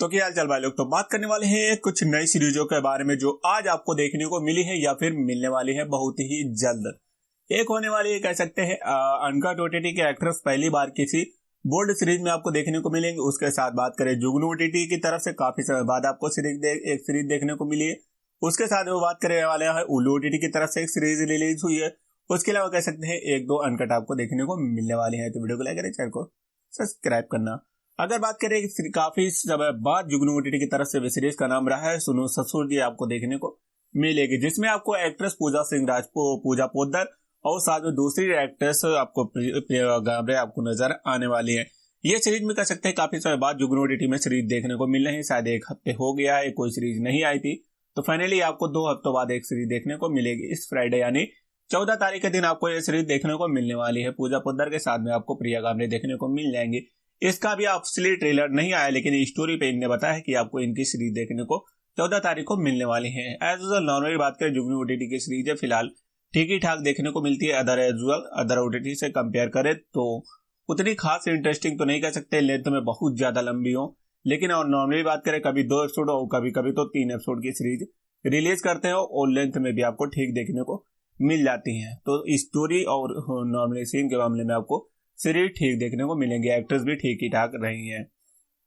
तो क्या हाल चाल भाई लोग। तो बात करने वाले हैं कुछ नई सीरीजों के बारे में जो आज आपको देखने को मिली है या फिर मिलने वाली है बहुत ही जल्द। एक होने वाली है कह सकते हैं अनकट ओटीटी के एक्ट्रेस पहली बार किसी बोल्ड सीरीज में आपको देखने को मिलेंगे। उसके साथ बात करें जुगनू ओटीटी की तरफ से काफी समय बाद आपको एक सीरीज देखने को मिली है। उसके साथ वो बात करने वाले हैं उल्लू ओटीटी की तरफ से एक सीरीज रिलीज हुई है। उसके अलावा कह सकते हैं एक दो अनकट आपको देखने को मिलने वाली है। तो वीडियो को लाइक करें, चैनल को सब्सक्राइब करना। अगर बात करें काफी समय बाद जुगनू ओटीटी की तरफ से वेब सीरीज का नाम रहा है सुनो ससुर जी आपको देखने को मिलेगी, जिसमें आपको एक्ट्रेस पूजा सिंह पूजा पोद्दार और साथ में दूसरी एक्ट्रेस आपको प्रिया गाभरे आपको नजर आने वाली है। ये सीरीज में कह सकते हैं काफी समय बाद जुगनू ओटीटी में सीरीज देखने को मिल रही है। शायद एक हफ्ते हो गया है कोई सीरीज नहीं आई थी, तो फाइनली आपको 2 हफ्तों बाद एक सीरीज देखने को मिलेगी। इस फ्राइडे यानी 14 तारीख के दिन आपको ये सीरीज देखने को मिलने वाली है। पूजा पोद्दार के साथ में आपको प्रिया गाभरे देखने को मिल जाएंगे। इसका भी ऑफिशियली ट्रेलर नहीं आया, लेकिन स्टोरी पे इनने बताया कि आपको इनकी सीरीज देखने को 14 तारीख को मिलने वाली है। एज यूजुअल नॉर्मली बात करें जुगनू ओटीटी की सीरीज है फिलहाल ठीक ही ठाक देखने को मिलती है। अदर ओटीटी से कंपेयर करें तो उतनी खास इंटरेस्टिंग तो नहीं कह सकते, लेंथ में बहुत ज्यादा लंबी हो, लेकिन और नॉर्मली बात करें कभी 2 एपिसोड और कभी कभी तो 3 एपिसोड की सीरीज रिलीज करते हो और लेंथ में भी आपको ठीक देखने को मिल जाती है। तो स्टोरी और नॉर्मली सीन के मामले में आपको सीरीज ठीक देखने को मिलेंगे। एक्ट्रेस भी ठीक ही ठाक रही हैं।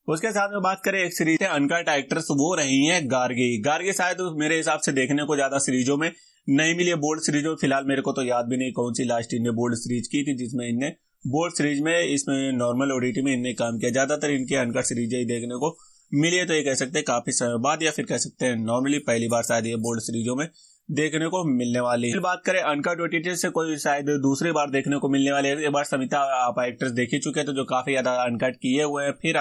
उसके साथ में बात करें एक सीरीज है अनकट एक्ट्रेस वो रही है गार्गी शायद मेरे हिसाब से देखने को ज्यादा सीरीजों में नहीं मिली है। बोल्ड सीरीजों फिलहाल मेरे को तो याद भी नहीं कौन सी लास्ट इनने बोल्ड सीरीज की थी जिसमें इनने बोल्ड सीरीज में इसमें नॉर्मल ओटीटी में इनने काम किया। ज्यादातर इनके अनकट सीरीज ही देखने को मिली है, तो ये कह सकते हैं काफी समय बाद या फिर कह सकते हैं नॉर्मली पहली बार शायद ये बोल्ड सीरीजों में देखने को मिलने वाली है। बात करें अनकट ओटीटी से कोई शायद दूसरी बार देखने को मिलने वाली है। एक बार समिता आप एक्ट्रेस देख ही चुके हैं, तो जो काफी ज्यादा अनकट किए हुए हैं। फिर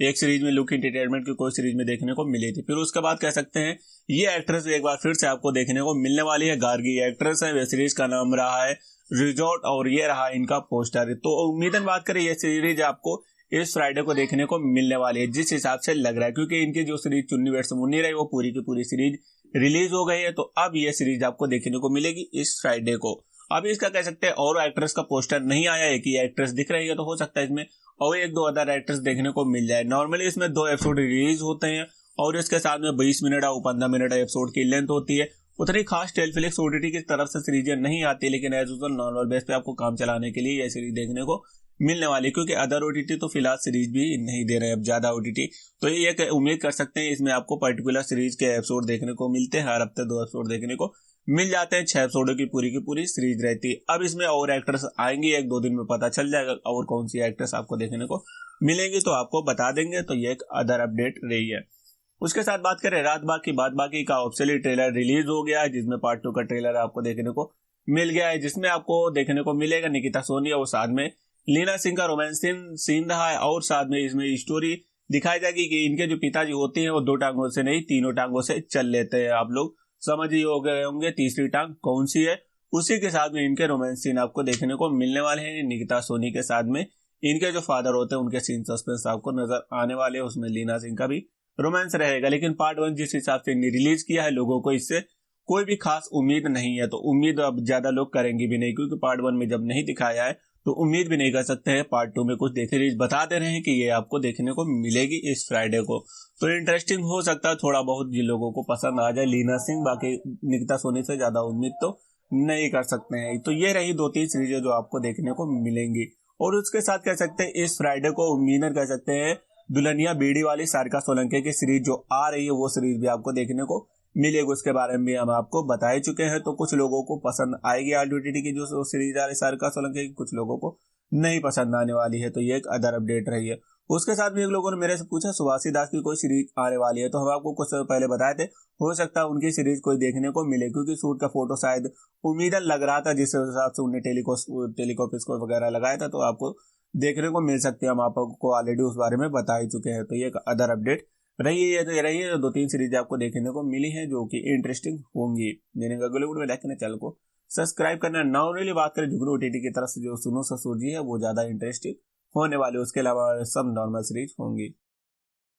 एक सीरीज में लुक एंटरटेनमेंट की कोई सीरीज में देखने को मिली थी। फिर उसके बाद कह सकते हैं ये एक्ट्रेस एक बार फिर से आपको देखने को मिलने वाली है। गार्गी एक्ट्रेस है, वेब सीरीज का नाम रहा है रिजॉर्ट और ये रहा इनका पोस्टर। तो उम्मीदन बात करें ये सीरीज आपको इस फ्राइडे को देखने को मिलने वाली है जिस हिसाब से लग रहा है, क्योंकि इनकी जो सीरीज चुन्नी वेट्स मुन्नी रही वो पूरी की पूरी सीरीज रिलीज हो गई है। तो अब ये सीरीज आपको देखने को मिलेगी इस फ्राइडे को। अब इसका कह सकते हैं और एक्ट्रेस का पोस्टर नहीं आया, एक ही एक्ट्रेस दिख रही है, तो हो सकता है इसमें और एक दो अदर एक्ट्रेस देखने को मिल जाए। नॉर्मली इसमें 2 एपिसोड रिलीज होते हैं और इसके साथ में 20 मिनट और 15 मिनट एपिसोड की लेंथ होती है। उतनी खास टेलफ्लिक्स ओटीटी की तरफ से सीरीजें नहीं आती, लेकिन एज यूजुअल नॉर्मल बेस पे आपको काम चलाने के लिए यह सीरीज देखने को मिलने वाली, क्योंकि अदर ओटीटी तो फिलहाल सीरीज भी नहीं दे रहे हैं अब ज्यादा ओटीटी। तो ये उम्मीद कर सकते हैं इसमें आपको पर्टिकुलर सीरीज के एपिसोड देखने को मिलते हैं। हर हफ्ते 2 एपिसोड देखने को मिल जाते हैं। 6 एपिसोडों की पूरी सीरीज रहती है। अब इसमें और एक्ट्रेस आएंगी, 1-2 दिन में पता चल जाएगा और कौन सी एक्ट्रेस आपको देखने को मिलेंगी, तो आपको बता देंगे। तो ये एक अदर अपडेट रही है। उसके साथ बात करें रात बाकी का ऑफिशियली ट्रेलर रिलीज हो गया है, जिसमें पार्ट 2 का ट्रेलर आपको देखने को मिल गया है, जिसमें आपको देखने को मिलेगा निकिता सोनी और साथ में लीना सिंह का रोमांस सीन रहा है। और साथ में इसमें स्टोरी दिखाई जाएगी कि इनके जो पिताजी होते हैं वो 2 टांगों से नहीं 3 टांगों से चल लेते हैं। आप लोग समझ ही हो गए होंगे तीसरी टांग कौन सी है। उसी के साथ में इनके रोमांस सीन आपको देखने को मिलने वाले हैं। निकिता सोनी के साथ में इनके जो फादर होते हैं उनके सीन सस्पेंस आपको नजर आने वाले हैं। उसमें लीना सिंह का भी रोमांस रहेगा, लेकिन पार्ट 1 जिस हिसाब से रिलीज किया है लोगों को इससे कोई भी खास उम्मीद नहीं है। तो उम्मीद अब ज्यादा लोग करेंगे भी नहीं, क्योंकि पार्ट 1 में जब नहीं दिखाया है तो उम्मीद भी नहीं कर सकते हैं पार्ट 2 में कुछ सीरीज बता दे रहे हैं कि ये आपको देखने को मिलेगी इस फ्राइडे को। तो इंटरेस्टिंग हो सकता है, थोड़ा बहुत जिन लोगों को पसंद आ जाए लीना सिंह। बाकी निकिता सोनी से ज्यादा उम्मीद तो नहीं कर सकते हैं। तो ये रही 2-3 सीरीजें जो आपको देखने को मिलेंगी। और उसके साथ कह सकते हैं इस फ्राइडे को उम्मीद कर सकते हैं दुल्हनिया बीड़ी वाली सारिका सोलंकी की सीरीज जो आ रही है वो सीरीज भी आपको देखने को मिलेगी। उसके बारे में हम आपको बता ही चुके हैं। तो कुछ लोगों को पसंद आएगी ओटीटी की जो सीरीज आ रही है सारिका सोलंकी की, कुछ लोगों को नहीं पसंद आने वाली है। तो ये एक अदर अपडेट रही है। उसके साथ भी एक लोगों ने मेरे से पूछा सुभाषी दास की कोई सीरीज आने वाली है, तो हम आपको कुछ पहले बताए थे हो सकता है उनकी सीरीज कोई देखने को मिले, क्योंकि शूट का फोटो शायद उम्मीदन लग रहा था जिस हिसाब से उन्हें टेलीकॉपिस वगैरह लगाया था, तो आपको देखने को मिल सकते हैं। हम आपको ऑलरेडी उस बारे में बता ही चुके हैं। तो ये एक अदर अपडेट रही है। तो ये रही है 2-3 सीरीज आपको देखने को मिली है जो कि इंटरेस्टिंग होंगी। में लाइक करना, चैनल को सब्सक्राइब करना। नॉर्मली बात करें जुगनू ओटीटी की तरफ से जो सुनो ससुर जी है वो ज्यादा इंटरेस्टिंग होने वाले, उसके अलावा सब नॉर्मल सीरीज होंगी।